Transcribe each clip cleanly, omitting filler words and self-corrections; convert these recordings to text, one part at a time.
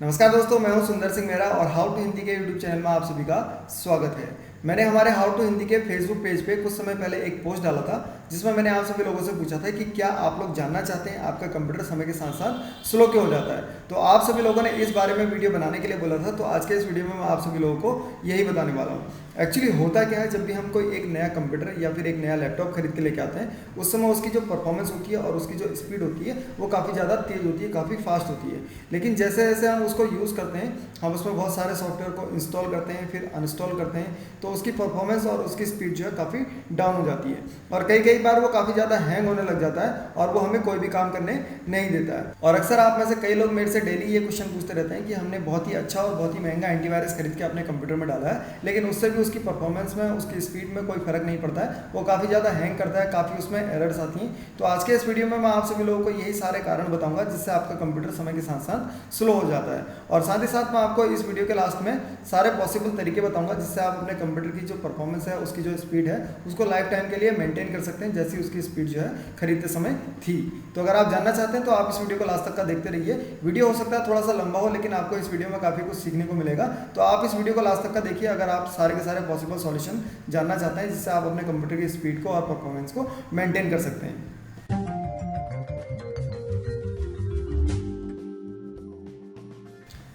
नमस्कार दोस्तों, मैं हूं सुंदर सिंह मेहरा और हाउ टू हिंदी के यूट्यूब चैनल में आप सभी का स्वागत है। मैंने हमारे हाउ टू हिंदी के फेसबुक पेज पे कुछ समय पहले एक पोस्ट डाला था जिसमें मैंने आप सभी लोगों से पूछा था कि क्या आप लोग जानना चाहते हैं आपका कंप्यूटर समय के साथ साथ स्लो क्यों हो जाता है। तो आप सभी लोगों ने इस बारे में वीडियो बनाने के लिए बोला था, तो आज के इस वीडियो में मैं आप सभी लोगों को यही बताने वाला हूँ। एक्चुअली होता क्या है, जब भी हम कोई एक नया कंप्यूटर या फिर एक नया लैपटॉप खरीद के लेके आते हैं उस समय उसकी जो परफॉर्मेंस होती है और उसकी जो स्पीड होती है वो काफ़ी ज़्यादा तेज़ होती है, काफ़ी फास्ट होती है। लेकिन जैसे जैसे हम उसको यूज़ करते हैं, हम उसमें बहुत सारे सॉफ्टवेयर को इंस्टॉल करते हैं, फिर अनइंस्टॉल करते हैं, तो उसकी परफॉर्मेंस और उसकी स्पीड जो है काफ़ी डाउन हो जाती है और कई कई बार वो काफ़ी ज़्यादा हैंग होने लग जाता है और वो हमें कोई भी काम करने नहीं देता है। और अक्सर आप में से कई लोग मेरे से डेली ये क्वेश्चन पूछते रहते हैं कि हमने बहुत ही अच्छा और बहुत ही महंगा एंटीवायरस खरीद के अपने कंप्यूटर में डाला है, लेकिन उससे भी उसकी परफॉर्मेंस में, उसकी स्पीड में कोई फर्क नहीं पड़ता है, वो काफ़ी ज़्यादा हैंग करता है, काफ़ी उसमें एरर्स आती हैं। तो आज के इस वीडियो में मैं आप सभी लोगों को यही सारे कारण बताऊंगा जिससे आपका कंप्यूटर समय के साथ साथ स्लो हो जाता है। और साथ ही साथ मैं आपको इस वीडियो के लास्ट में सारे पॉसिबल तरीके बताऊंगा जिससे आप अपने कंप्यूटर की जो परफॉर्मेंस है, उसकी जो स्पीड है, उसको लाइफ टाइम के लिए मेंटेन कर सकते हैं जैसी उसकी स्पीड जो है खरीदते समय थी। तो अगर आप जानना चाहते हैं तो आप इस वीडियो को लास्ट तक का देखते रहिए। वीडियो हो सकता है थोड़ा सा लंबा हो, लेकिन आपको इस वीडियो में काफ़ी कुछ सीखने को मिलेगा। तो आप इस वीडियो को लास्ट तक का देखिए अगर आप सारे के सारे पॉसिबल सॉल्यूशन जानना चाहते हैं जिससे आप अपने कंप्यूटर की स्पीड को और परफॉर्मेंस को मेंटेन कर सकते हैं।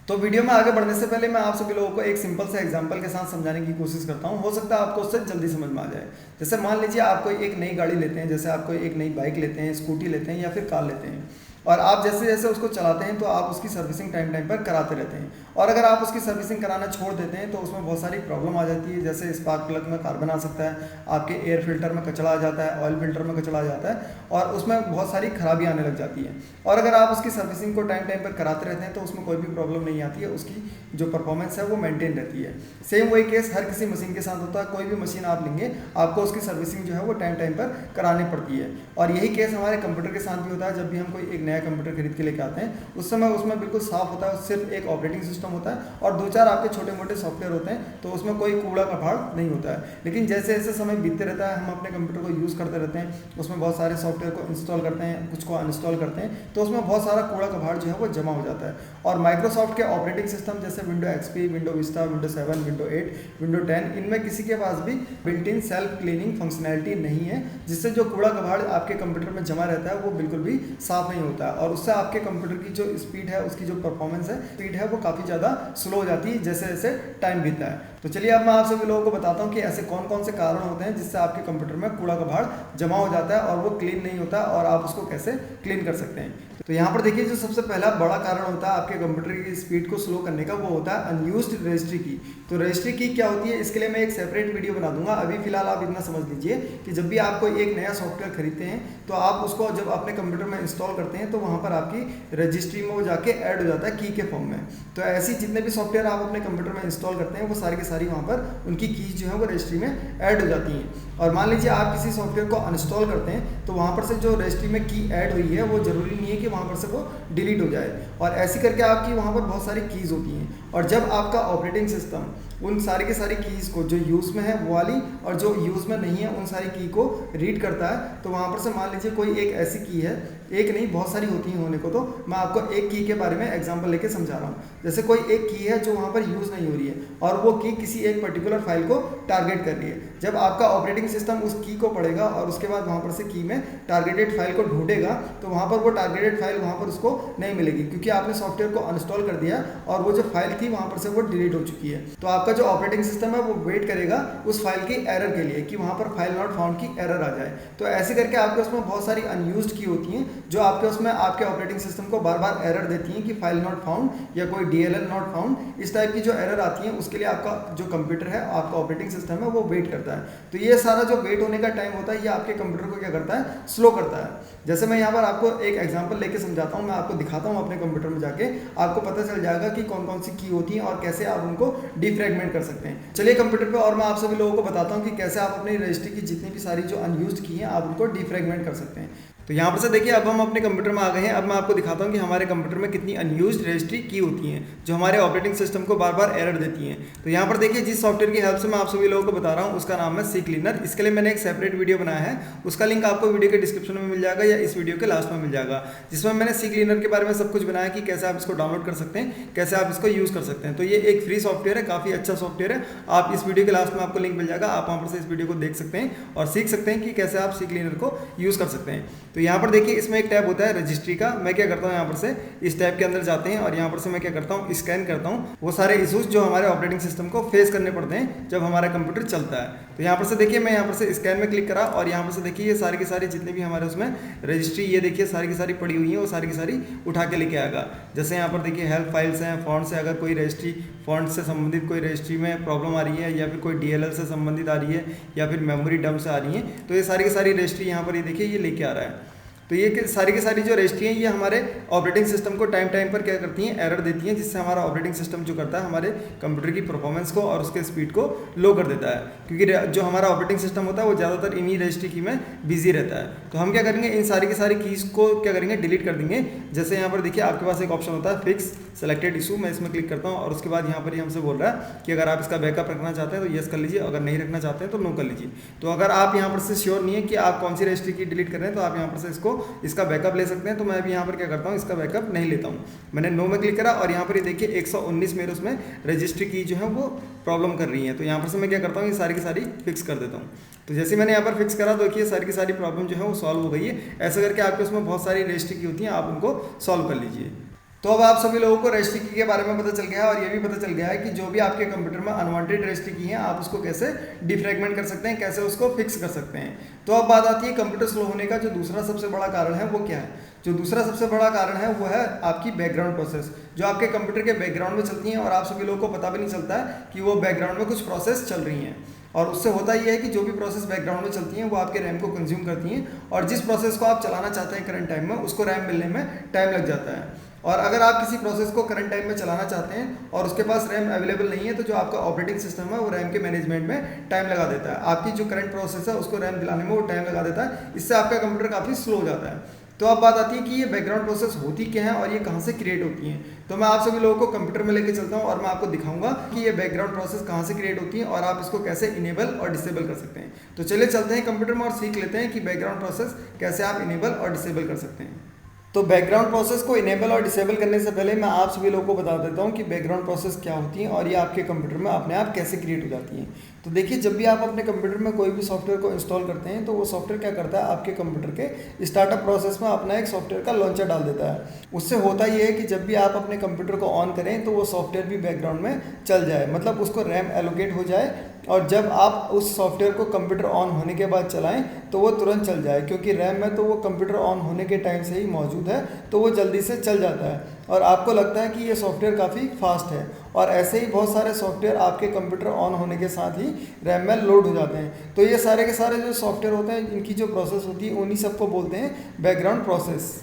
तो वीडियो में आगे बढ़ने से पहले मैं आप सभी लोगों को एक सिंपल से एग्जांपल के साथ समझाने की कोशिश करता हूं। हो सकता है आपको उससे जल्दी समझ में आ जाए। जैसे मान लीजिए आप कोई एक नई गाड़ी लेते हैं, जैसे आप कोई एक नई बाइक लेते हैं, स्कूटी लेते हैं या फिर कार लेते हैं, और आप जैसे जैसे उसको चलाते हैं तो आप उसकी सर्विसिंग टाइम टाइम पर कराते रहते हैं। और अगर आप उसकी सर्विसिंग कराना छोड़ देते हैं तो उसमें बहुत सारी प्रॉब्लम आ जाती है। जैसे स्पार्क प्लग में कार्बन आ सकता है, आपके एयर फिल्टर में कचरा आ जाता है, ऑयल फिल्टर में कचरा आ जाता है और उसमें बहुत सारी खराबी आने लग जाती है। और अगर आप उसकी सर्विसिंग को टाइम टाइम पर कराते रहते हैं तो उसमें कोई भी प्रॉब्लम नहीं आती है, उसकी जो परफॉर्मेंस है वो मेंटेन रहती है। सेम वही केस हर किसी मशीन के साथ होता है। कोई भी मशीन आप लेंगे, आपको उसकी सर्विसिंग जो है वो टाइम टाइम पर करानी पड़ती है। और यही केस हमारे कंप्यूटर के साथ भी होता है। जब भी हम कोई एक नया कंप्यूटर खरीद के लेके आते हैं उस समय उसमें बिल्कुल साफ होता है, सिर्फ एक ऑपरेटिंग सिस्टम होता है और दो चार आपके छोटे मोटे सॉफ्टवेयर होते हैं, तो उसमें कोई कूड़ा कभाड़ नहीं होता है। लेकिन जैसे जैसे समय बीतते रहता है, हम अपने कंप्यूटर को यूज़ करते रहते हैं, उसमें बहुत सारे सॉफ्टवेयर को इंस्टॉल करते हैं, कुछ को अनइंस्टॉल करते हैं, तो उसमें बहुत सारा कूड़ा कभाड़ जो है वो जमा हो जाता है। और माइक्रोसॉफ्ट के ऑपरेटिंग सिस्टम जैसे window XP, window Vista, window 7, window 8, window 10, इनमें किसी के पास भी built in self cleaning functionality नहीं है, जिससे जो कूड़ा कभाड़ आपके कंप्यूटर में जमा रहता है वो बिल्कुल भी साफ नहीं होता है और उससे आपके कंप्यूटर की जो स्पीड है, उसकी जो परफॉर्मेंस है, स्पीड है, वो काफ़ी ज़्यादा स्लो हो जाती है जैसे जैसे टाइम बीतता है। तो चलिए अब मैं आप सभी लोगों को बताता हूँ कि ऐसे कौन कौन से कारण होते हैं जिससे आपके कंप्यूटर में कूड़ा कभाड़ जमा हो जाता है और वो क्लीन नहीं होता और आप उसको कैसे क्लीन कर सकते हैं। तो यहाँ पर देखिए, जो सबसे पहला बड़ा कारण होता है आपके कंप्यूटर की स्पीड को स्लो करने का, वो होता है अनयूज्ड रजिस्ट्री की। तो रजिस्ट्री की क्या होती है, इसके लिए मैं एक सेपरेट वीडियो बना दूंगा। अभी फिलहाल आप इतना समझ लीजिए कि जब भी आप कोई एक नया सॉफ्टवेयर खरीदते हैं तो आप उसको जब अपने कंप्यूटर में इंस्टॉल करते हैं तो वहाँ पर आपकी रजिस्ट्री में वो जाके ऐड हो जाता है की के फॉर्म में। तो ऐसी जितने भी सॉफ्टवेयर आप अपने कंप्यूटर में इंस्टॉल करते हैं वो सारी की सारी वहाँ पर उनकी कीज जो है वो रजिस्ट्री में ऐड हो जाती हैं। और मान लीजिए आप किसी सॉफ्टवेयर को अनइंस्टॉल करते हैं तो वहाँ पर से जो रजिस्ट्री में की ऐड हुई है वो ज़रूरी नहीं है कि वहाँ पर से वो डिलीट हो जाए, और ऐसी करके आपकी वहाँ पर बहुत सारी कीज़ होती हैं। और जब आपका ऑपरेटिंग सिस्टम उन सारी की सारी कीज़ को, जो यूज़ में है वो वाली और जो यूज़ में नहीं है, उन सारी की को रीड करता है, तो वहाँ पर से मान लीजिए कोई एक ऐसी की है, एक नहीं बहुत सारी होती हैं होने को, तो मैं आपको एक की के बारे में एग्जांपल लेके समझा रहा हूँ। जैसे कोई एक की है जो वहाँ पर यूज़ नहीं हो रही है और वो की किसी एक पर्टिकुलर फाइल को टारगेट कर रही है। जब आपका ऑपरेटिंग सिस्टम उस की को पढ़ेगा और उसके बाद वहाँ पर से की में टारगेटेड फाइल को ढूंढेगा तो वहाँ पर वो टारगेटेड फाइल वहाँ पर उसको नहीं मिलेगी, क्योंकि आपने सॉफ्टवेयर को अनइंस्टॉल कर दिया और वो जो फाइल थी वहाँ पर से वो डिलीट हो चुकी है। तो आपका जो ऑपरेटिंग सिस्टम है वो वेट करेगा उस फाइल की एरर के लिए कि वहाँ पर फाइल नॉट फाउंड की एरर आ जाए। तो ऐसे करके आपके उसमें बहुत सारी अनयूज्ड की होती हैं जो आपके उसमें आपके ऑपरेटिंग सिस्टम को बार बार एरर देती हैं कि फाइल नॉट फाउंड या कोई DLL नॉट फाउंड, इस टाइप की जो एरर आती है उसके लिए आपका जो कंप्यूटर है, आपका ऑपरेटिंग सिस्टम है, वो वेट करता है। तो ये सारा जो वेट होने का टाइम होता है ये आपके कंप्यूटर को क्या करता है, स्लो करता है। जैसे मैं यहाँ पर आपको एक एग्जांपल लेके समझाता हूँ, मैं आपको दिखाता हूँ अपने कंप्यूटर में जाके, आपको पता चल जाएगा कि कौन कौन सी की होती हैं और कैसे आप उनको डिफ्रैगमेंट कर सकते हैं। चलिए कंप्यूटर पे और मैं आप सभी लोगों को बताता हूँ कि कैसे आप अपनी रजिस्ट्री की जितनी भी सारी जो अनयूज्ड की हैं आप उनको डिफ्रैगमेंट कर सकते हैं। तो यहाँ पर से देखिए अब हम अपने कंप्यूटर में आ गए हैं। अब मैं आपको दिखाता हूँ कि हमारे कंप्यूटर में कितनी अनयूज्ड रजिस्ट्री की होती हैं जो हमारे ऑपरेटिंग सिस्टम को बार बार एरर देती हैं। तो यहाँ पर देखिए जिस सॉफ्टवेयर की हेल्प से मैं आप सभी लोगों को बता रहा हूँ उसका नाम है सी क्लीनर। इसके लिए मैंने एक सेपरेट वीडियो बनाया है, उसका लिंक आपको वीडियो के डिस्क्रिप्शन में मिल जाएगा या इस वीडियो के लास्ट में मिल जाएगा, जिसमें मैंने सी क्लीनर के बारे में सब कुछ बनाया कि कैसे आप इसको डाउनलोड कर सकते हैं, कैसे आप इसको यूज़ कर सकते हैं। तो ये एक फ्री सॉफ्टवेयर है, काफ़ी अच्छा सॉफ्टवेयर है। आप इस वीडियो के लास्ट में आपको लिंक मिल जाएगा, आप वहाँ पर से इस वीडियो को देख सकते हैं और सीख सकते हैं कि कैसे आप सी क्लीनर को यूज़ कर सकते हैं। तो यहाँ पर देखिए इसमें एक टैब होता है रजिस्ट्री का। मैं क्या करता हूँ यहाँ पर से इस टैब के अंदर जाते हैं और यहाँ पर से मैं क्या करता हूँ स्कैन करता हूँ वो सारे इशूज़ जो हमारे ऑपरेटिंग सिस्टम को फेस करने पड़ते हैं जब हमारा कंप्यूटर चलता है। तो यहाँ पर से देखिए मैं यहाँ पर से स्कैन में क्लिक करा और यहाँ पर से देखिए ये सारी की सारी जितने भी हमारे उसमें रजिस्ट्री ये देखिए सारी की सारी पड़ी हुई है वो सारी की सारी उठा के लेके आएगा। जैसे यहाँ पर देखिए हेल्प फाइल्स हैं, फॉन्ट से अगर कोई रजिस्ट्री फॉन्ट से संबंधित कोई रजिस्ट्री में प्रॉब्लम आ रही है या फिर कोई DLL से संबंधित आ रही है या फिर मेमोरी डंप से आ रही है तो ये सारी की सारी रजिस्ट्री यहाँ पर ये देखिए ये लेके आ रहा है। तो ये सारी की सारी जो रजिस्ट्री हैं ये हमारे ऑपरेटिंग सिस्टम को टाइम टाइम पर क्या करती हैं, एरर देती हैं, जिससे हमारा ऑपरेटिंग सिस्टम जो करता है हमारे कंप्यूटर की परफॉर्मेंस को और उसके स्पीड को लो कर देता है, क्योंकि जो हमारा ऑपरेटिंग सिस्टम होता है वो ज़्यादातर इन्हीं रजिस्ट्री की में बिजी रहता है। तो हम क्या करेंगे इन सारी की सारी कीज़ को क्या करेंगे डिलीट कर देंगे। जैसे यहाँ पर देखिए आपके पास एक ऑप्शन होता है फिक्स सेलेक्टेड इशू, मैं इसमें क्लिक करता हूँ और उसके बाद यहाँ पर ही हमसे बोल रहा है कि अगर आप इसका बैकअप रखना चाहते हैं तो येस कर लीजिए, अगर नहीं रखना चाहते हैं तो नो कर लीजिए। तो अगर आप यहाँ पर से श्योर नहीं है कि आप कौन सी रजिस्ट्री की डिलीट कर रहे हैं तो आप यहाँ पर से इसका बैकअप ले सकते हैं। तो मैं अभी यहाँ पर क्या करता हूँ इसका बैकअप नहीं लेता हूँ, मैंने नो में क्लिक करा और यहाँ पर ये देखिए 119 मेरे उसमें रजिस्ट्री की जो है वो प्रॉब्लम कर रही है। तो यहाँ पर से मैं क्या करता हूँ ये सारी की सारी फिक्स कर देता हूँ। तो जैसे मैंने यहाँ पर फिक्स करा तो देखिए सारी की सारी प्रॉब्लम जो है वो सॉल्व हो गई है। ऐसा करके आपके उसमें बहुत सारी रजिस्ट्री की होती हैं, आप उनको सॉल्व कर लीजिए। तो अब आप सभी लोगों को रजिस्ट्री की के बारे में पता चल गया है और ये भी पता चल गया है कि जो भी आपके कंप्यूटर में अनवांटेड रजिस्ट्री की है आप उसको कैसे डिफ्रैगमेंट कर सकते हैं, कैसे उसको फिक्स कर सकते हैं। तो अब बात आती है कंप्यूटर स्लो होने का जो दूसरा सबसे बड़ा कारण है वो क्या है। जो दूसरा सबसे बड़ा कारण है वो है आपकी बैकग्राउंड प्रोसेस, जो आपके कंप्यूटर के बैकग्राउंड में चलती हैं और आप सभी लोगों को पता भी नहीं चलता है कि वो बैकग्राउंड में कुछ प्रोसेस चल रही हैं। और उससे होता ये है कि जो भी प्रोसेस बैकग्राउंड में चलती हैं वो आपके रैम को कंज्यूम करती हैं और जिस प्रोसेस को आप चलाना चाहते हैं करंट टाइम में उसको रैम मिलने में टाइम लग जाता है। और अगर आप किसी प्रोसेस को करंट टाइम में चलाना चाहते हैं और उसके पास रैम अवेलेबल नहीं है तो जो आपका ऑपरेटिंग सिस्टम है वो रैम के मैनेजमेंट में टाइम लगा देता है। आपकी जो करंट प्रोसेस है उसको रैम दिलाने में वो टाइम लगा देता है, इससे आपका कंप्यूटर काफ़ी स्लो हो जाता है। तो अब बात आती है कि ये बैकग्राउंड प्रोसेस होती क्या है और ये कहाँ से क्रिएट होती हैं। तो मैं आप सभी लोगों को कंप्यूटर में लेके चलता हूँ और मैं आपको दिखाऊंगा कि ये बैकग्राउंड प्रोसेस कहाँ से क्रिएट होती है और आप इसको कैसे इनेबल और डिसेबल कर सकते हैं। तो चलिए चलते हैं कंप्यूटर में और सीख लेते हैं कि बैकग्राउंड प्रोसेस कैसे आप इनेबल और डिसेबल कर सकते हैं। तो बैकग्राउंड प्रोसेस को इनेबल और डिसेबल करने से पहले मैं आप सभी लोगों को बता देता हूं कि बैकग्राउंड प्रोसेस क्या होती हैं और ये आपके कंप्यूटर में अपने आप कैसे क्रिएट हो जाती हैं। तो देखिए जब भी आप अपने कंप्यूटर में कोई भी सॉफ्टवेयर को इंस्टॉल करते हैं तो वो सॉफ्टवेयर क्या करता है आपके कंप्यूटर के स्टार्टअप प्रोसेस में अपना एक सॉफ्टवेयर का लॉन्चर डाल देता है। उससे होता ये है कि जब भी आप अपने कंप्यूटर को ऑन करें तो वो सॉफ्टवेयर भी बैकग्राउंड में चल जाए, मतलब उसको रैम एलोकेट हो जाए और जब आप उस सॉफ्टवेयर को कंप्यूटर ऑन होने के बाद चलाएं तो वो तुरंत चल जाए, क्योंकि रैम में तो वो कंप्यूटर ऑन होने के टाइम से ही मौजूद है तो वो जल्दी से चल जाता है और आपको लगता है कि ये सॉफ्टवेयर काफ़ी फास्ट है। और ऐसे ही बहुत सारे सॉफ्टवेयर आपके कंप्यूटर ऑन होने के साथ ही रैम में लोड हो जाते हैं। तो ये सारे के सारे जो सॉफ्टवेयर होते हैं इनकी जो प्रोसेस होती है उन्हीं सबको बोलते हैं बैकग्राउंड प्रोसेस।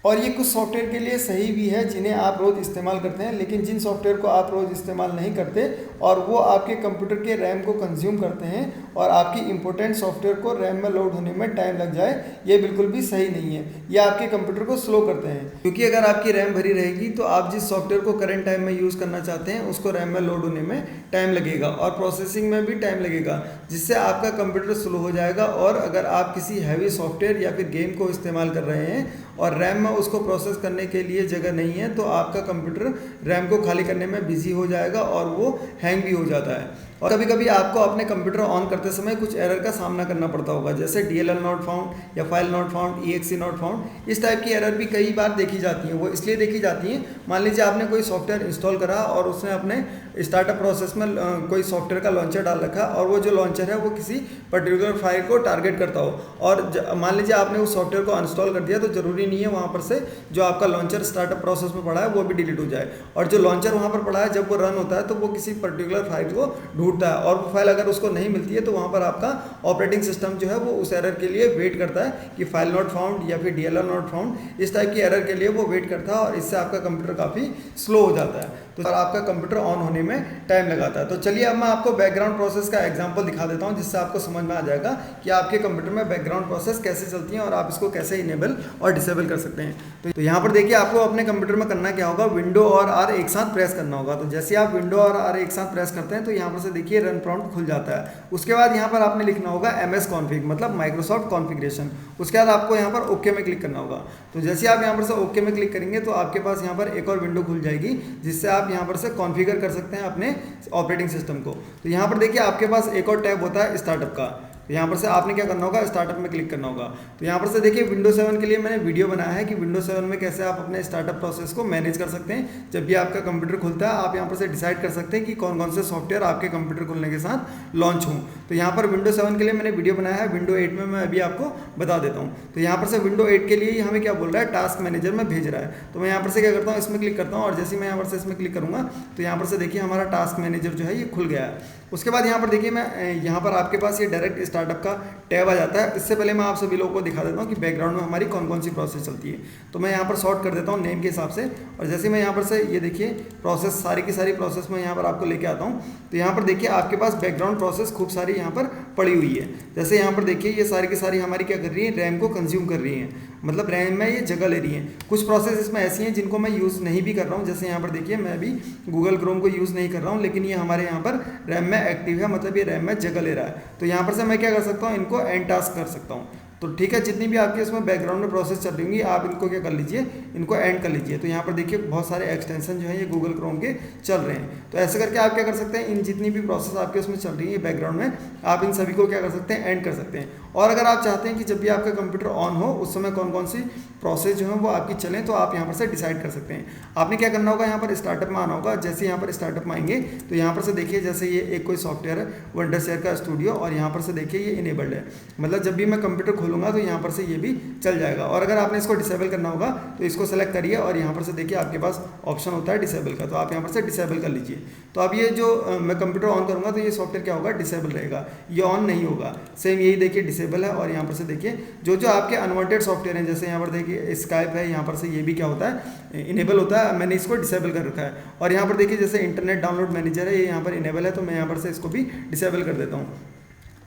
और ये कुछ सॉफ्टवेयर के लिए सही भी है जिन्हें आप रोज़ इस्तेमाल करते हैं, लेकिन जिन सॉफ्टवेयर को आप रोज़ इस्तेमाल नहीं करते और वो आपके कंप्यूटर के रैम को कंज्यूम करते हैं और आपकी इंपॉर्टेंट सॉफ्टवेयर को रैम में लोड होने में टाइम लग जाए, ये बिल्कुल भी सही नहीं है। ये आपके कंप्यूटर को स्लो करते हैं, क्योंकि अगर आपकी रैम भरी रहेगी तो आप जिस सॉफ्टवेयर को करंट टाइम में यूज़ करना चाहते हैं उसको रैम में लोड होने में टाइम लगेगा और प्रोसेसिंग में भी टाइम लगेगा, जिससे आपका कंप्यूटर स्लो हो जाएगा। और अगर आप किसी हैवी सॉफ्टवेयर या फिर गेम को इस्तेमाल कर रहे हैं और रैम में उसको प्रोसेस करने के लिए जगह नहीं है तो आपका कंप्यूटर रैम को खाली करने में बिजी हो जाएगा और वो हैंग भी हो जाता है। और कभी कभी आपको अपने कंप्यूटर ऑन करते समय कुछ एरर का सामना करना पड़ता होगा, जैसे DLL नॉट फाउंड या file not found, EXE not found. इस टाइप की एरर भी कई बार देखी जाती हैं। वो इसलिए देखी जाती हैं, मान लीजिए आपने कोई सॉफ्टवेयर इंस्टॉल करा और उसने अपने स्टार्टअप प्रोसेस में कोई सॉफ्टवेयर का लॉन्चर डाल रखा और वो जो लॉन्चर है वो किसी पर्टिकुलर फाइल को टारगेट करता हो और मान लीजिए आपने उस सॉफ्टवेयर को अनइंस्टॉल कर दिया, तो ज़रूरी नहीं है वहाँ पर से जो आपका लॉन्चर स्टार्टअप प्रोसेस में पड़ा है वो भी डिलीट हो जाए, और जो लॉन्चर वहाँ पर पड़ा है जब वो रन होता है तो वो किसी पर्टिकुलर फाइल को ढूंढता है, और वो फाइल अगर उसको नहीं मिलती है तो वहाँ पर आपका ऑपरेटिंग सिस्टम जो है वो उस एरर के लिए वेट करता है कि फाइल नॉट फाउंड या फिर DLL नॉट फाउंड, इस टाइप की एरर के लिए वो वेट करता है, और इससे आपका कंप्यूटर काफ़ी स्लो हो जाता है, तो आपका कंप्यूटर ऑन होने में टाइम लगाता है। तो चलिए अब मैं आपको बैकग्राउंड प्रोसेस का एग्जांपल दिखा देता हूं, जिससे आपको समझ में आ जाएगा कि आपके कंप्यूटर में बैकग्राउंड प्रोसेस कैसे चलती हैं और आप इसको कैसे इनेबल और डिसेबल कर सकते हैं। तो यहाँ पर देखिए आपको अपने कंप्यूटर में करना क्या होगा, विंडो और R एक साथ प्रेस करना होगा। तो जैसे आप विंडो और R एक साथ प्रेस करते हैं तो यहाँ पर से देखिए रन प्रॉम्प्ट खुल जाता है। उसके बाद यहाँ पर आपने लिखना होगा MS config, मतलब माइक्रोसॉफ्ट कॉन्फ़िगरेशन। उसके बाद आपको यहाँ पर ओके में क्लिक करना होगा। तो जैसे आप यहाँ पर से ओके में क्लिक करेंगे तो आपके पास यहाँ पर एक और विंडो खुल जाएगी, जिससे आप यहाँ पर से कॉन्फ़िगर कर सकते हैं अपने ऑपरेटिंग सिस्टम को। तो यहाँ पर देखिए आपके पास एक और टैब होता है स्टार्टअप का। तो यहाँ पर से आपने क्या करना होगा, स्टार्टअप में क्लिक करना होगा। तो यहाँ पर से देखिए विंडो 7 के लिए मैंने वीडियो बनाया है कि विंडो 7 में कैसे आप अपने स्टार्टअप प्रोसेस को मैनेज कर सकते हैं। जब भी आपका कंप्यूटर खुलता है आप यहाँ पर से डिसाइड कर सकते हैं कि कौन कौन से सॉफ्टवेयर आपके कंप्यूटर खुलने के साथ लॉन्च हों। तो यहाँ पर विंडो 7 के लिए मैंने वीडियो बनाया है, विंडो 8 में मैं अभी आपको बता देता हूँ। तो यहाँ पर से विंडो 8 के लिए हमें क्या बोल रहा है, टास्क मैनेजर में भेज रहा है। तो मैं यहाँ पर से क्या करता हूँ, इसमें क्लिक करता हूँ, और जैसे मैं यहाँ पर से इसमें क्लिक करूँगा तो यहाँ पर से देखिए हमारा टास्क मैनेजर जो है ये खुल गया है। उसके बाद यहाँ पर देखिए मैं यहाँ पर आपके पास ये डायरेक्ट स्टार्टअप का टैब आ जाता है। इससे पहले मैं आप सभी लोगों को दिखा देता हूँ कि बैकग्राउंड में हमारी कौन कौन सी प्रोसेस चलती है। तो मैं यहाँ पर शॉर्ट कर देता हूँ नेम के हिसाब से, और जैसे मैं यहाँ पर से ये देखिए प्रोसेस सारी की सारी प्रोसेस मैं यहाँ पर आपको लेके आता हूँ। तो यहाँ पर देखिए आपके पास बैकग्राउंड प्रोसेस खूब सारी यहाँ पर पड़ी हुई है। जैसे यहाँ पर देखिए ये सारी की सारी हमारी क्या कर रही है, रैम को कंज्यूम कर रही हैं, मतलब रैम में ये जगह ले रही हैं। कुछ प्रोसेस इसमें ऐसी हैं जिनको मैं यूज़ नहीं भी कर रहा हूँ। जैसे यहाँ पर देखिए मैं अभी गूगल क्रोम को यूज़ नहीं कर रहा हूँ, लेकिन ये हमारे यहाँ पर रैम में एक्टिव है, मतलब ये रैम में जगह ले रहा है। तो यहाँ पर से मैं क्या कर सकता हूँ, इनको एंड टास्क कर सकता हूँ। तो ठीक है, जितनी भी आपके इसमें बैकग्राउंड में प्रोसेस चल रही होंगी आप इनको क्या कर लीजिए, इनको एंड कर लीजिए। तो यहाँ पर देखिए बहुत सारे एक्सटेंशन जो है ये गूगल क्रोम के चल रहे हैं। तो ऐसे करके आप क्या कर सकते हैं, इन जितनी भी प्रोसेस आपके उसमें चल रही है बैकग्राउंड में, आप इन सभी को क्या कर सकते हैं, एंड कर सकते हैं। और अगर आप चाहते हैं कि जब भी आपका कंप्यूटर ऑन हो उस समय कौन कौन सी प्रोसेस जो है वो आपकी चलें, तो आप यहाँ पर से डिसाइड कर सकते हैं। आपने क्या करना होगा, यहाँ पर स्टार्टअप में आना होगा। जैसे यहाँ पर स्टार्टअप में आएंगे तो यहाँ पर से देखिए जैसे ये एक कोई सॉफ्टवेयर है वंडरशेयर का स्टूडियो, और यहाँ पर से देखिए ये इनेबल्ड है, मतलब जब भी मैं कंप्यूटर खोलूँगा तो यहाँ पर से ये भी चल जाएगा। और अगर आपने इसको डिसेबल करना होगा तो इसको सेलेक्ट करिए, और यहाँ पर से देखिए आपके पास ऑप्शन होता है डिसेबल का, तो आप यहाँ पर से डिसेबल कर लीजिए। तो अब ये जो मैं कंप्यूटर ऑन करूँगा तो ये सॉफ्टवेयर क्या होगा, डिसेबल रहेगा, ये ऑन नहीं होगा। सेम यही देखिए डिसेबल है, और यहाँ पर से देखिए जो आपके अनवांटेड सॉफ्टवेयर हैं, जैसे यहाँ पर देखिए स्काइप है, यहाँ पर से ये भी क्या होता है, इनेबल होता है। मैंने इसको डिसेबल कर रखा है। और यहाँ पर देखिए जैसे इंटरनेट डाउनलोड मैनेजर है, ये यहाँ पर इनेबल है, तो मैं यहाँ पर से इसको भी डिसेबल कर देता हूँ।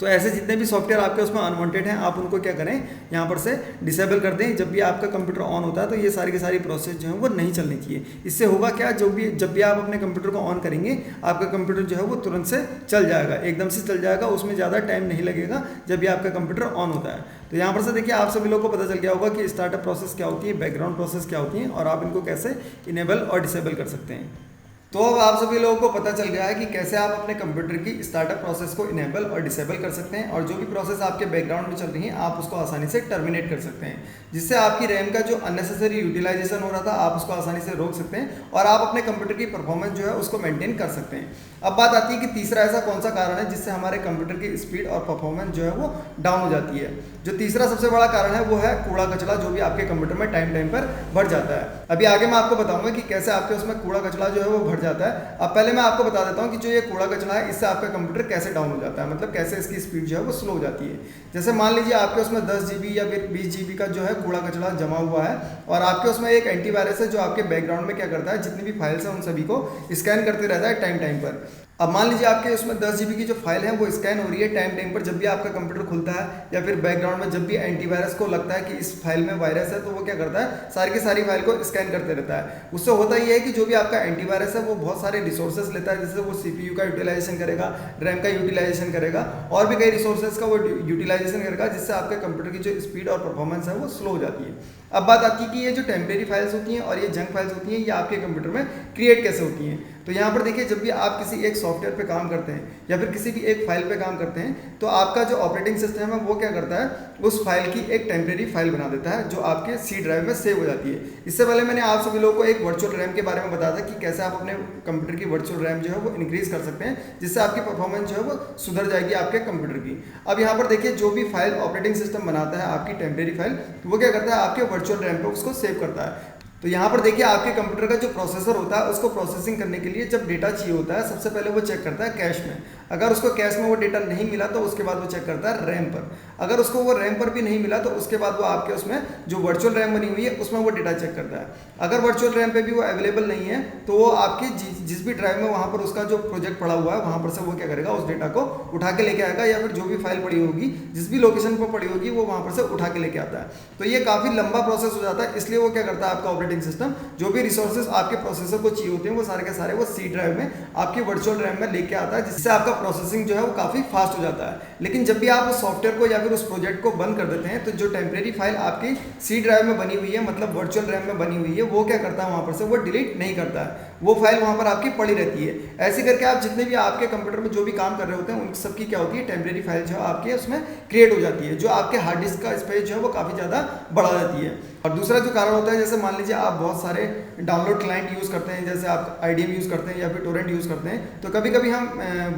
तो ऐसे जितने भी सॉफ्टवेयर आपके उसमें अनवांटेड हैं आप उनको क्या करें, यहाँ पर से डिसेबल कर दें। जब भी आपका कंप्यूटर ऑन होता है तो ये सारी की सारी प्रोसेस जो है वो नहीं चलनी चाहिए। इससे होगा क्या, जब भी आप अपने कंप्यूटर को ऑन करेंगे आपका कंप्यूटर जो है वो तुरंत से चल जाएगा, एकदम से चल जाएगा, उसमें ज़्यादा टाइम नहीं लगेगा जब भी आपका कंप्यूटर ऑन होता है। तो यहाँ पर से देखिए आप सभी लोगों को पता चल गया होगा कि स्टार्टअप प्रोसेस क्या होती है, बैकग्राउंड प्रोसेस क्या होती है, और आप इनको कैसे इनेबल और डिसेबल कर सकते हैं। तो अब आप सभी लोगों को पता चल गया है कि कैसे आप अपने कंप्यूटर की स्टार्टअप प्रोसेस को इनेबल और डिसेबल कर सकते हैं, और जो भी प्रोसेस आपके बैकग्राउंड में चल रही है आप उसको आसानी से टर्मिनेट कर सकते हैं, जिससे आपकी रैम का जो अननेसेसरी यूटिलाइजेशन हो रहा था आप उसको आसानी से रोक सकते हैं, और आप अपने कंप्यूटर की परफॉर्मेंस जो है उसको मेंटेन कर सकते हैं। अब बात आती है कि तीसरा ऐसा कौन सा कारण है जिससे हमारे कंप्यूटर की स्पीड और परफॉर्मेंस जो है वो डाउन हो जाती है। जो तीसरा सबसे बड़ा कारण है वो है कूड़ा कचरा, जो भी आपके कंप्यूटर में टाइम टाइम पर बढ़ जाता है। अभी आगे मैं आपको बताऊंगा कि कैसे आपके उसमें कूड़ा कचरा जो है वो बढ़ जाता है। अब पहले मैं आपको बता देता हूँ कि जो ये कूड़ा कचरा है इससे आपका कंप्यूटर कैसे डाउन हो जाता है, मतलब कैसे इसकी स्पीड जो है वो स्लो हो जाती है। जैसे मान लीजिए आपके उसमें 10 GB या फिर 20 GB का जो है कूड़ा कचरा जमा हुआ है, और आपके उसमें एक एंटीवायरस है जो आपके बैकग्राउंड में क्या करता है, जितनी भी फाइल्स हैं उन सभी को स्कैन करते रहता है टाइम टाइम पर। अब मान लीजिए आपके उसमें 10 GB की जो फाइल है वो स्कैन हो रही है टाइम टाइम पर। जब भी आपका कंप्यूटर खुलता है या फिर बैकग्राउंड में जब भी एंटीवायरस को लगता है कि इस फाइल में वायरस है, तो वो क्या करता है, सारी की सारी फाइल को स्कैन करते रहता है। उससे होता ये है कि जो भी आपका एंटीवायरस है वो बहुत सारे रिसोर्सेज लेता है, जैसे वो CPU का यूटिलाइजेशन करेगा, रैम का यूटिलाइजेशन करेगा, और भी कई रिसोर्सेज का वो यूटिलाइजेशन करेगा, जिससे आपके कंप्यूटर की जो स्पीड और परफॉर्मेंस है वो स्लो हो जाती है। अब बात आती है कि ये जो टेम्परेरी फाइल्स होती हैं और ये जंक फाइल्स होती हैं, ये आपके कंप्यूटर में क्रिएट कैसे होती हैं। तो यहाँ पर देखिए जब भी आप किसी एक सॉफ्टवेयर पे काम करते हैं या फिर किसी भी एक फाइल पे काम करते हैं, तो आपका जो ऑपरेटिंग सिस्टम है वो क्या करता है, उस फाइल की एक टेम्परेरी फाइल बना देता है जो आपके C ड्राइव में सेव हो जाती है। इससे पहले मैंने आप सभी लोगों को एक वर्चुअल रैम के बारे में बताया था कि कैसे आप अपने कंप्यूटर की वर्चुअल रैम जो है वो इंक्रीज कर सकते हैं, जिससे आपकी परफॉर्मेंस जो है वो सुधर जाएगी आपके कंप्यूटर की। अब यहाँ पर देखिए जो भी फाइल ऑपरेटिंग सिस्टम बनाता है आपकी टेम्परेरी फाइल, वो क्या करता है, आपके वर्चुअल रैम पे उसको सेव करता है। तो यहाँ पर देखिए आपके कंप्यूटर का जो प्रोसेसर होता है उसको प्रोसेसिंग करने के लिए जब डेटा चाहिए होता है सबसे पहले वो चेक करता है कैश में। अगर उसको कैश में वो डेटा नहीं मिला तो उसके बाद वो चेक करता है रैम पर। अगर उसको वो रैम पर भी नहीं मिला तो उसके बाद वो आपके उसमें जो वर्चुअल रैम बनी हुई है उसमें वो डेटा चेक करता है। अगर वर्चुअल रैम पे भी वो अवेलेबल नहीं है तो वो आपके जिस भी ड्राइव में वहाँ पर उसका जो प्रोजेक्ट पड़ा हुआ है वहाँ पर से वो क्या करेगा, उस डेटा को उठा के लेके आएगा, या फिर जो भी फाइल पड़ी होगी जिस भी लोकेशन पर पड़ी होगी वो वहाँ पर से उठा के लेके आता है। तो ये काफ़ी लंबा प्रोसेस हो जाता है, इसलिए वो क्या करता है आपका ऑपरेटिंग सिस्टम जो भी रिसोर्सेज आपके प्रोसेसर को चाहिए होते हैं वो सारे के सारे वो सी ड्राइव में आपकी वर्चुअल रैम में लेके आता है, जिससे आपका प्रोसेसिंग जो है वो काफ़ी फास्ट हो जाता है। लेकिन जब भी आप उस सॉफ्टवेयर को या फिर उस प्रोजेक्ट को बंद कर देते हैं तो जो टेम्परेरी फाइल आपकी सी ड्राइव में बनी हुई है, मतलब वर्चुअल रैम में बनी हुई है, वो क्या करता है वहाँ पर से वो डिलीट नहीं करता है, वो फाइल वहाँ पर आपकी पड़ी रहती है। ऐसे करके आप जितने भी आपके कंप्यूटर में जो भी काम कर रहे होते हैं उन सबकी क्या होती है, टेम्परेरी फाइल जो आपके उसमें क्रिएट हो जाती है, जो आपके हार्ड डिस्क का स्पेस जो है वो काफ़ी ज़्यादा बढ़ा जाती है। और दूसरा जो कारण होता है, जैसे मान लीजिए आप बहुत सारे डाउनलोड क्लाइंट यूज़ करते हैं, जैसे आप IDM यूज़ करते हैं या फिर टोरेंट यूज़ करते हैं, तो कभी कभी हम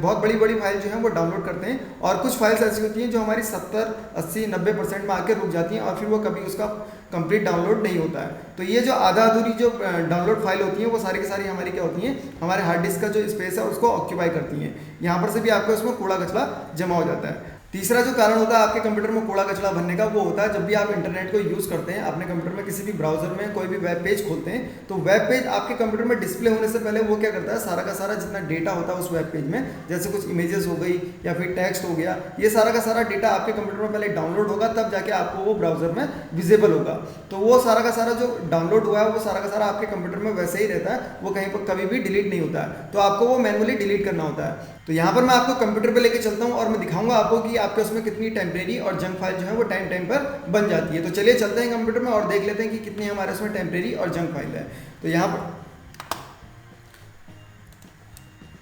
बहुत बड़ी बड़ी फाइल जो है वो डाउनलोड करते हैं और कुछ फाइल्स ऐसी होती हैं जो हमारी 70, 80, 90% में आके रुक जाती हैं और फिर वो कभी उसका कंप्लीट डाउनलोड नहीं होता है। तो ये जो आधा अधूरी जो डाउनलोड फाइल होती हैं वो सारी की सारी हमारी क्या होती हैं, हमारे हार्ड डिस्क का जो स्पेस है उसको ऑक्यूपाई करती हैं। यहाँ पर से भी आपको उसमें कूड़ा कचरा जमा हो जाता है। तीसरा जो कारण होता है आपके कंप्यूटर में कूड़ा कचरा भरने का, वो होता है जब भी आप इंटरनेट को यूज़ करते हैं अपने कंप्यूटर में, किसी भी ब्राउजर में कोई भी वेब पेज खोलते हैं, तो वेब पेज आपके कंप्यूटर में डिस्प्ले होने से पहले वो क्या करता है, सारा का सारा जितना डेटा होता है उस वेब पेज में, जैसे कुछ इमेजेस हो गई या फिर टेक्स्ट हो गया, ये सारा का सारा डेटा आपके कंप्यूटर में पहले डाउनलोड होगा, तब जाके आपको वो ब्राउजर में विजिबल होगा। तो वो सारा का सारा जो डाउनलोड हुआ है वो सारा का सारा आपके कंप्यूटर में वैसे ही रहता है, वो कहीं पर कभी भी डिलीट नहीं होता है, तो आपको वो मैनुअली डिलीट करना होता है। तो यहाँ पर मैं आपको कंप्यूटर पे लेके चलता हूँ और मैं दिखाऊंगा आपको कि आपके उसमें कितनी टेम्परेरी और जंक फाइल जो है वो टाइम टाइम पर बन जाती है। तो चलिए चलते हैं कंप्यूटर में और देख लेते हैं कि कितनी हमारे उसमें टेम्परेरी और जंक फाइल है।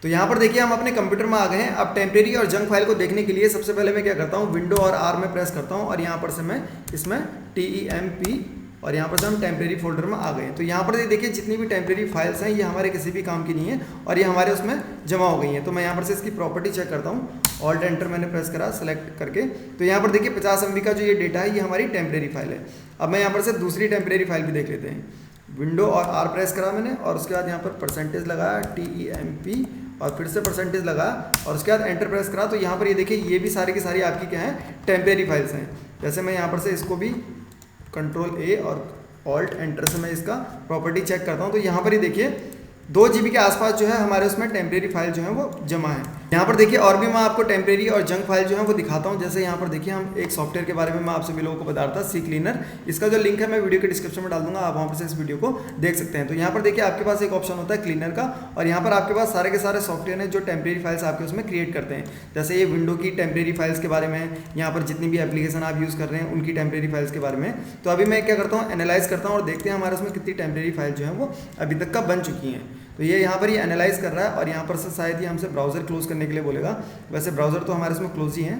तो यहाँ पर देखिए हम अपने कंप्यूटर में आ गए हैं। अब टेम्परेरी और जंक फाइल को देखने के लिए सबसे पहले मैं क्या करता हूँ, विंडो और R में प्रेस करता हूँ और यहाँ पर से मैं इसमें TEMP और यहाँ पर से हम टेम्परेरी फोल्डर में आ गए। तो यहाँ पर देखिए जितनी भी टेम्परेरी फाइल्स हैं ये हमारे किसी भी काम की नहीं है और ये हमारे उसमें जमा हो गई हैं। तो मैं यहाँ पर से इसकी प्रॉपर्टी चेक करता हूँ, ऑल्ट एंटर मैंने प्रेस करा सेलेक्ट करके। तो यहाँ पर देखिए 50 MB का जो ये डेटा है ये हमारी टेम्परेरी फाइल है। अब मैं यहाँ पर से दूसरी टेम्परेरी फाइल भी देख लेते हैं। विंडो और R प्रेस करा मैंने और उसके बाद यहाँ पर परसेंटेज लगाया TEMP और फिर से परसेंटेज लगाया और उसके बाद एंटर प्रेस करा। तो यहाँ पर ये देखिए ये भी सारी की सारी आपकी क्या है, टेम्परेरी फाइल्स हैं। जैसे मैं यहाँ पर से इसको भी कंट्रोल A और ऑल्ट एंटर से मैं इसका प्रॉपर्टी चेक करता हूँ। तो यहाँ पर ही देखिए 2 GB के आसपास जो है हमारे उसमें टेम्परेरी फाइल जो है वो जमा है। यहाँ पर देखिए और भी मैं आपको टेम्परेरी और जंक फाइल जो है वो दिखाता हूँ। जैसे यहाँ पर देखिए हम एक सॉफ्टवेयर के बारे में मैं आप सभी लोगों को बता रहा था, सी क्लीनर। इसका जो लिंक है मैं वीडियो के डिस्क्रिप्शन में डाल दूंगा, आप वहाँ पर से इस वीडियो को देख सकते हैं। तो यहाँ पर देखिए आपके पास एक ऑप्शन होता है क्लीनर का और यहाँ पर आपके पास सारे के सारे सॉफ्टवेयर हैं जो टेम्परेरी फाइल्स आपके उसमें क्रिएट करते हैं। जैसे ये विंडो की टेम्परेरी फाइल्स के बारे में, यहाँ पर जितनी भी एप्लीकेशन आप यूज़ कर रहे हैं उनकी टेम्परेरी फाइल्स के बारे में। तो अभी मैं क्या करता हूँ, एनालाइज करता हूँ और देखते हैं हमारे उसमें कितनी टेम्परेरी फाइल जो है वो अभी तक का बन चुकी हैं। तो ये यहाँ पर ये एनालाइज कर रहा है और यहाँ पर से शायद ही हमसे ब्राउज़र क्लोज करने के लिए बोलेगा। वैसे ब्राउज़र तो हमारे इसमें क्लोज ही हैं।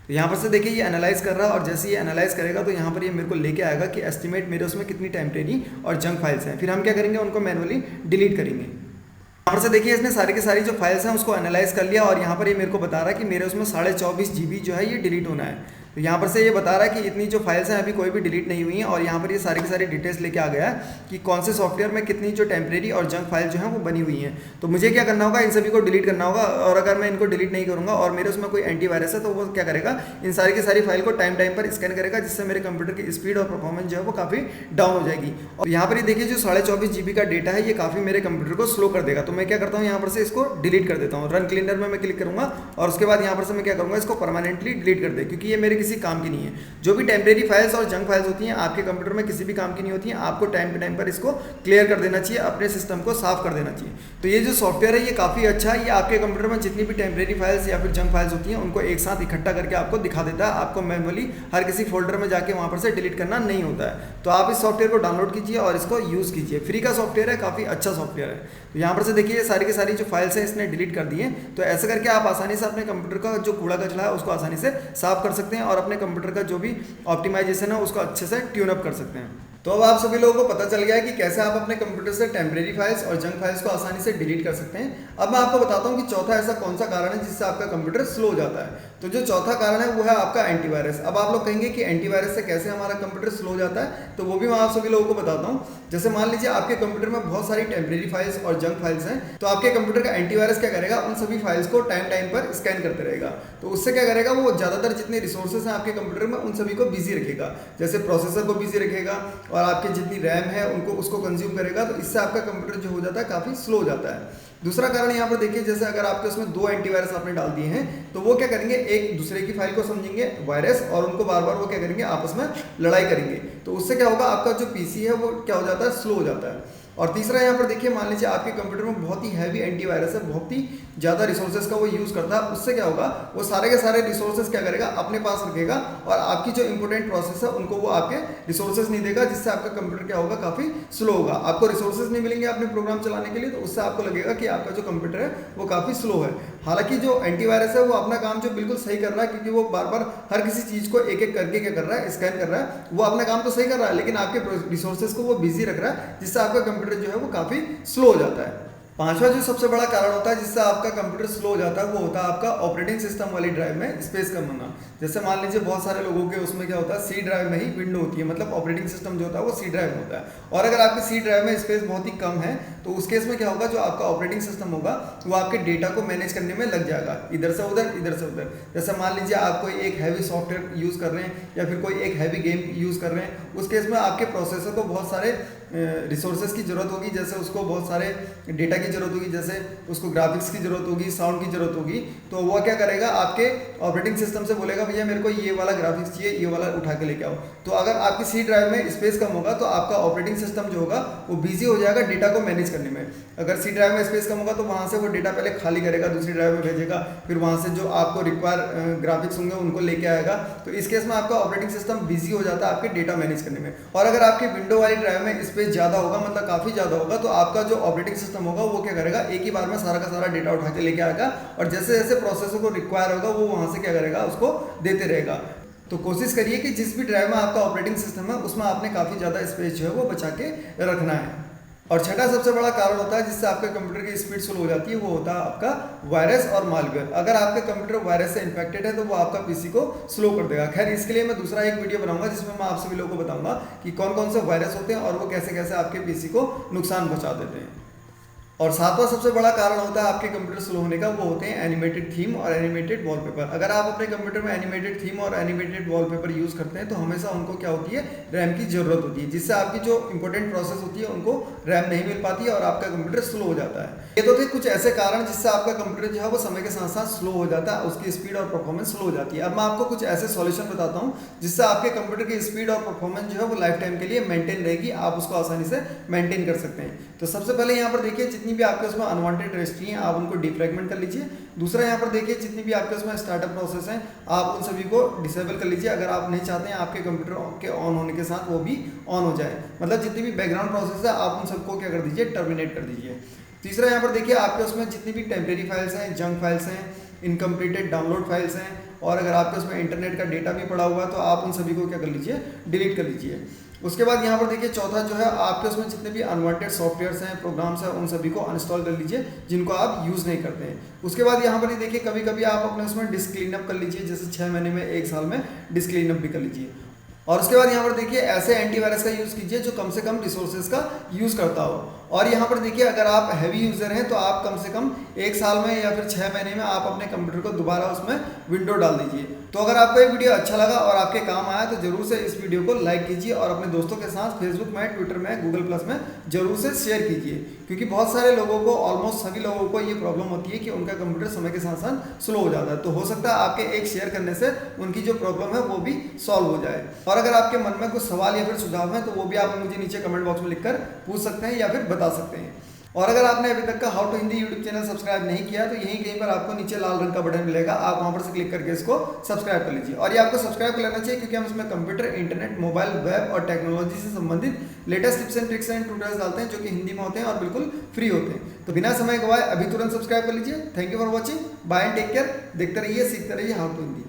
तो यहाँ पर से देखिए ये एनालाइज कर रहा है और जैसे ये एनालाइज करेगा तो यहाँ पर ये मेरे को लेके आएगा कि एस्टिमेट मेरे उसमें कितनी टेम्परेरी और जंक फाइल्स हैं। फिर हम क्या करेंगे, उनको मैनुअली डिलीट करेंगे। यहाँ पर से देखिए इसने सारी की सारी जो फाइल्स हैं उसको एनालाइज कर लिया और यहाँ पर ये मेरे को बता रहा है कि मेरे उसमें 24.5 GB जो है ये डिलीट होना है। तो यहाँ पर से ये बता रहा है कि इतनी जो फाइल्स हैं अभी कोई भी डिलीट नहीं हुई हैं और यहाँ पर ये सारी की सारी डिटेल्स लेके आ गया है कि कौन से सॉफ्टवेयर में कितनी जो टेम्परेरी और जंक फाइल जो है वो बनी हुई हैं। तो मुझे क्या करना होगा, इन सभी को डिलीट करना होगा और अगर मैं इनको डिलीट नहीं करूँगा और मेरे उसमें कोई एंटीवायरस है तो वो क्या करेगा, इन सारी की सारी फाइल को टाइम टाइम पर स्कैन करेगा, जिससे मेरे कंप्यूटर की स्पीड और परफॉर्मेंस जो है वो काफ़ी डाउन हो जाएगी। और यहाँ पर ये देखिए जो 24.5 GB का डेटा है ये काफ़ी मेरे कंप्यूटर को स्लो कर देगा। तो मैं क्या करता हूँ, यहाँ पर से इसको डिलीट कर देता हूँ। रन क्लीनर में मैं क्लिक करूँगा और उसके बाद यहाँ पर से मैं क्या करूँगा, इसको परमानेंटली डिलीट कर दे, क्योंकि ये मेरे किसी काम की नहीं है। जो भी टेम्परेरी फाइल्स और जंक फाइल्स होती हैं आपके कंप्यूटर में किसी भी काम की नहीं होती हैं। आपको टाइम टू टाइम पर इसको क्लियर कर देना चाहिए, अपने सिस्टम को साफ कर देना चाहिए। तो ये जो सॉफ्टवेयर है ये काफ़ी अच्छा है। ये आपके कंप्यूटर में जितनी भी टेम्परेरी फाइल्स या फिर जंक फाइल्स होती हैं उनको एक साथ इकट्ठा करके आपको दिखा देता है। आपको मैनुअली हर किसी फोल्डर में जाके वहाँ पर से डिलीट करना नहीं होता है। तो आप इस सॉफ्टवेयर को डाउनलोड कीजिए और इसको यूज़ कीजिए। फ्री का सॉफ्टवेयर है, काफ़ी अच्छा सॉफ्टवेयर है। तो यहाँ पर से देखिए सारी की सारी जो फाइल्स हैं इसने डिलीट कर दी हैं। तो ऐसे करके आप आसानी से अपने कंप्यूटर का जो कूड़ा कचरा है उसको आसानी से साफ कर सकते हैं और अपने कंप्यूटर का जो भी ऑप्टिमाइजेशन है उसको अच्छे से ट्यून अप कर सकते हैं। तो अब आप सभी लोगों को पता चल गया है कि कैसे आप अपने कंप्यूटर से टेम्परेरी फाइल्स और जंक फाइल्स को आसानी से डिलीट कर सकते हैं। अब मैं आपको बताता हूं कि चौथा ऐसा कौन सा कारण है जिससे आपका कंप्यूटर स्लो हो जाता है। तो जो चौथा कारण है वो है आपका एंटीवायरस। अब आप लोग कहेंगे कि एंटीवायरस से कैसे हमारा कंप्यूटर स्लो हो जाता है, तो वो भी मैं आप सभी लोगों को बताता हूँ। जैसे मान लीजिए आपके कंप्यूटर में बहुत सारी टेम्परेरी फाइल्स और जंक फाइल्स हैं, तो आपके कंप्यूटर का एंटीवायरस क्या करेगा, उन सभी फाइल्स को टाइम टाइम पर स्कैन करते रहेगा। तो उससे क्या करेगा, वो ज़्यादातर जितने रिसोर्सेज हैं आपके कंप्यूटर में उन सभी को बिजी रखेगा। जैसे प्रोसेसर को बिजी रखेगा और आपके जितनी रैम है उनको उसको कंज्यूम करेगा। तो इससे आपका कंप्यूटर जो हो जाता है काफ़ी स्लो हो जाता है। दूसरा कारण यहाँ पर देखिए, जैसे अगर आपके उसमें 2 एंटीवायरस आपने डाल दिए हैं तो वो क्या करेंगे, एक दूसरे की फाइल को समझेंगे वायरस और उनको बार बार वो क्या करेंगे, आपस में लड़ाई करेंगे। तो उससे क्या होगा, आपका जो पीसी है वो क्या हो जाता है, स्लो हो जाता है। और तीसरा यहाँ पर देखिए, मान लीजिए आपके कंप्यूटर में बहुत ही हैवी एंटीवायरस है, बहुत ही ज़्यादा रिसोर्सेज का वो यूज़ करता है। उससे क्या होगा, वो सारे के सारे रिसोर्सेज क्या करेगा, अपने पास रखेगा और आपकी जो इंपॉर्टेंट प्रोसेस है उनको वो आपके रिसोर्सेज नहीं देगा, जिससे आपका कंप्यूटर क्या होगा, काफ़ी स्लो होगा। आपको रिसोर्सेज नहीं मिलेंगे अपने प्रोग्राम चलाने के लिए, तो उससे आपको लगेगा कि आपका जो कंप्यूटर है वो काफ़ी स्लो है। हालांकि जो एंटीवायरस है वो अपना काम जो बिल्कुल सही कर रहा है, क्योंकि वो बार बार हर किसी चीज़ को एक एक करके क्या कर रहा है, स्कैन कर रहा है। वो अपना काम तो सही कर रहा है, लेकिन आपके रिसोर्सेज को वो बिजी रख रहा है, जिससे आपका कंप्यूटर जो है वो काफ़ी स्लो हो जाता है। पांचवा जो सबसे बड़ा कारण होता है जिससे आपका कंप्यूटर स्लो हो जाता है, वो होता है आपका ऑपरेटिंग सिस्टम वाली ड्राइव में स्पेस कम होना। जैसे मान लीजिए बहुत सारे लोगों के उसमें क्या होता है, सी ड्राइव में ही विंडो होती है, मतलब ऑपरेटिंग सिस्टम जो होता है वो सी ड्राइव में होता है। और अगर आपकी सी ड्राइव में स्पेस बहुत ही कम है तो उस केस में क्या होगा, जो आपका ऑपरेटिंग सिस्टम होगा वो आपके डेटा को मैनेज करने में लग जाएगा, इधर से उधर इधर से उधर। जैसे मान लीजिए आप कोई एक हैवी सॉफ्टवेयर यूज़ कर रहे हैं या फिर कोई एक हैवी गेम यूज़ कर रहे हैं, उस केस में आपके प्रोसेसर को बहुत सारे रिसोर्सेज की ज़रूरत होगी। जैसे उसको बहुत सारे डेटा की ज़रूरत होगी, जैसे उसको ग्राफिक्स की ज़रूरत होगी, साउंड की ज़रूरत होगी। तो वो क्या करेगा, आपके ऑपरेटिंग सिस्टम से बोलेगा भैया मेरे को ये वाला ग्राफिक्स चाहिए, ये वाला उठा के लेके आओ। तो अगर आपकी सी ड्राइव में स्पेस कम होगा तो आपका ऑपरेटिंग सिस्टम जो होगा वो बिजी हो जाएगा डेटा को मैनेज करने में। अगर सी ड्राइव में स्पेस कम होगा तो वहाँ से वो डेटा पहले खाली करेगा, दूसरी ड्राइव में भेजेगा, फिर वहाँ से जो आपको रिक्वायर ग्राफिक्स होंगे उनको लेके आएगा। तो इस केस में आपका ऑपरेटिंग सिस्टम बिजी हो जाता है आपके डेटा मैनेज करने में। और अगर आपकी विंडो वाली ड्राइव में स्पेस ज़्यादा होगा, मतलब काफ़ी ज़्यादा होगा, तो आपका जो ऑपरेटिंग सिस्टम होगा वो क्या करेगा, एक ही बार में सारा का सारा डेटा उठा के लेके आएगा और जैसे जैसे प्रोसेसर को रिक्वायर होगा वो वहाँ से क्या करेगा, उसको देते रहेगा। तो कोशिश करिए कि जिस भी ड्राइव में आपका ऑपरेटिंग सिस्टम है उसमें आपने काफ़ी ज़्यादा स्पेस जो है वो बचा के रखना है। और छठा सबसे बड़ा कारण होता है जिससे आपके कंप्यूटर की स्पीड स्लो हो जाती है, वो होता है आपका वायरस और मालवेयर। अगर आपका कंप्यूटर वायरस से इन्फेक्टेड है तो वो आपका पीसी को स्लो कर देगा। खैर इसके लिए मैं दूसरा एक वीडियो बनाऊंगा जिसमें मैं आप सभी लोगों को बताऊंगा कि कौन कौन से वायरस होते हैं और वो कैसे कैसे आपके पीसी को नुकसान पहुंचा देते हैं। और सातवां सबसे बड़ा कारण होता है आपके कंप्यूटर स्लो होने का, वो होते हैं एनिमेटेड थीम और एनिमेटेड वॉलपेपर। अगर आप अपने कंप्यूटर में एनिमेटेड थीम और एनिमेटेड वॉलपेपर यूज़ करते हैं तो हमेशा उनको क्या होती है, रैम की ज़रूरत होती है, जिससे आपकी जो इंपॉर्टेंट प्रोसेस होती है उनको रैम नहीं मिल पाती है और आपका कंप्यूटर स्लो हो जाता है। ये तो थे कुछ ऐसे कारण जिससे आपका कंप्यूटर जो है वो समय के साथ साथ स्लो हो जाता है, उसकी स्पीड और परफॉर्मेंस स्लो हो जाती है। अब मैं आपको कुछ ऐसे सॉल्यूशन बताता हूँ जिससे आपके कंप्यूटर की स्पीड और परफॉर्मेंस जो है वो लाइफ टाइम के लिए मेंटेन रहेगी, आप उसको आसानी से मेंटेन कर सकते हैं। तो सबसे पहले यहाँ पर देखिए, जितनी भी आपके उसमें अनवांटेड रजिस्ट्री हैं आप उनको डिफ्रैगमेंट कर लीजिए। दूसरा यहाँ पर देखिए, जितनी भी आपके उसमें स्टार्टअप प्रोसेस हैं आप उन सभी को डिसेबल कर लीजिए। अगर आप नहीं चाहते हैं आपके कंप्यूटर के ऑन होने के साथ वो भी ऑन हो जाए, मतलब जितनी भी बैकग्राउंड प्रोसेस है आप उन सबको क्या कर दीजिए, टर्मिनेट कर दीजिए। तीसरा यहाँ पर देखिए, आपके उसमें जितनी भी टेम्परेरी फाइल्स हैं, जंक फाइल्स हैं, इनकम्प्लीटेड डाउनलोड फाइल्स हैं और अगर आपके उसमें इंटरनेट का डेटा भी पड़ा हुआ है तो आप उन सभी को क्या कर लीजिए, डिलीट कर लीजिए। उसके बाद यहाँ पर देखिए, चौथा जो है आपके उसमें जितने भी अनवांटेड सॉफ्टवेयर्स हैं, प्रोग्राम्स हैं, उन सभी को अनइंस्टॉल कर लीजिए जिनको आप यूज़ नहीं करते हैं। उसके बाद यहाँ पर देखिए, कभी कभी आप अपने उसमें डिस्क क्लीनअप कर लीजिए, जैसे 6 महीने में 1 साल में डिस्क क्लीनअप भी कर लीजिए। और उसके बाद यहाँ पर देखिए, ऐसे एंटीवायरस का यूज़ कीजिए जो कम से कम रिसोर्सेज का यूज़ करता हो। और यहाँ पर देखिए, अगर आप हैवी यूज़र हैं तो आप कम से कम 1 साल में या फिर 6 महीने में आप अपने कंप्यूटर को दोबारा उसमें विंडो डाल दीजिए। तो अगर आपको ये वीडियो अच्छा लगा और आपके काम आया तो जरूर से इस वीडियो को लाइक कीजिए और अपने दोस्तों के साथ फेसबुक में, ट्विटर में, गूगल प्लस में जरूर से शेयर कीजिए, क्योंकि बहुत सारे लोगों को, ऑलमोस्ट सभी लोगों को ये प्रॉब्लम होती है कि उनका कंप्यूटर समय के साथ साथ स्लो हो जाता है। तो हो सकता है आपके एक शेयर करने से उनकी जो प्रॉब्लम है वो भी सॉल्व हो जाए। और अगर आपके मन में कुछ सवाल या फिर सुझाव है तो वो भी आप मुझे नीचे कमेंट बॉक्स में लिखकर पूछ सकते हैं या फिर बता सकते हैं। और अगर आपने अभी तक का how to Hindi YouTube channel subscribe नहीं किया तो यहीं कहीं पर आपको नीचे लाल रंग का बटन मिलेगा, आप वहां पर से क्लिक करके इसको सब्सक्राइब कर लीजिए। और ये आपको सब्सक्राइब कर लेना चाहिए क्योंकि हम इसमें कंप्यूटर, इंटरनेट, मोबाइल, वेब और टेक्नोलॉजी से संबंधित latest tips and tricks and tutorials डालते हैं जो कि हिंदी में होते हैं और बिल्कुल फ्री होते हैं। तो बिना समय गवाए अभी तुरंत सब्सक्राइब कर लीजिए। Thank you for watching, bye and take care. देखते रहिए, सीखते रहिए हाउ टू हिंदी।